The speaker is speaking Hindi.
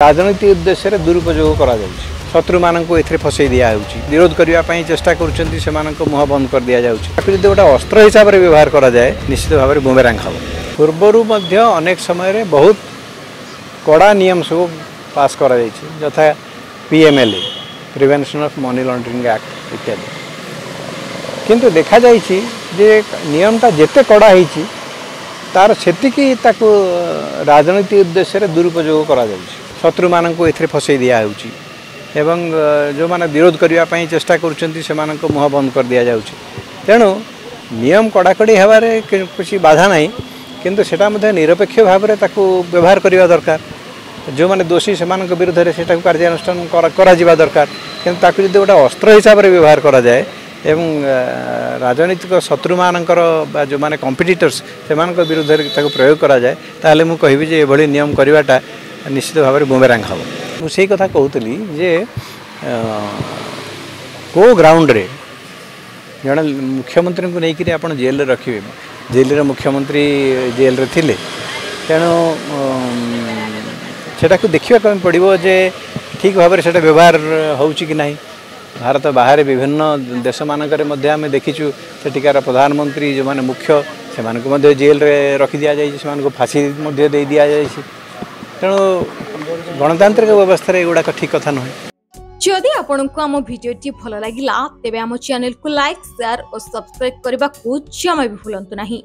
राजनीति उद्देश्य दुरुपयोग करा शत्रु मानक ए फसई दिया विरोध करने चेष्टा कर मुह बंद कर दि जाए गोटे अस्त्र हिसाब से व्यवहार करा जाए निश्चित भाव में बुमेरांग हम पूर्वर अनेक समय बहुत कड़ा नियम सब पास करा यथा PMLA prevention of money laundering act इत्यादि किंतु देखा जाइए जे नियमटा जिते कड़ा होती तार सेतिकी राजनीति उद्देश्य दुरुपयोग करा शत्रु मानक ए फसई दिया एवं जो माने विरोध करने चेष्टा कर मुह बंद कर दि जाए तेणु नियम कड़ाकड़ी हबारे किसी बाधा नहीं किंतु सेटा मध्य निरपेक्ष भाव में व्यवहार करने दरकार जो माने दोषी से विरुद्ध में से कार्यानुष्ठान करा दरकार किंतु गोटे अस्त्र हिसाब से व्यवहार करा जाए एवं राजनीतिक शत्रु मानकर जो माने कॉम्पिटिटर्स से विरुद्ध में प्रयोग करा जाए ताहले मु कहबी जे एभली नियम करवाटा निश्चित भाव में बुमेरांग हम मुझे कथा कहती जे को ग्राउंड रे जड़े मुख्यमंत्री को लेकिन आप जेल रखिए जेल रे मुख्यमंत्री जेल रे थिले तेणु सेटा को देखा पड़ो जे ठीक भाव से व्यवहार हो कि नहीं भारत बाहर विभिन्न देश मानक आम देखीचु सेठिकार प्रधानमंत्री जो माने मुख्य से जेल रे रखी दि जाए फांसी दे दि जाए तेणु गणतांत्रिक व्यवस्था एगुड़ाक ठीक कथा नुहे जदि आपण को आम भिडियोटी भल लगा तेब आम चैनल को लाइक शेयर और सब्सक्राइब करने को जमा भी भूलु नहीं।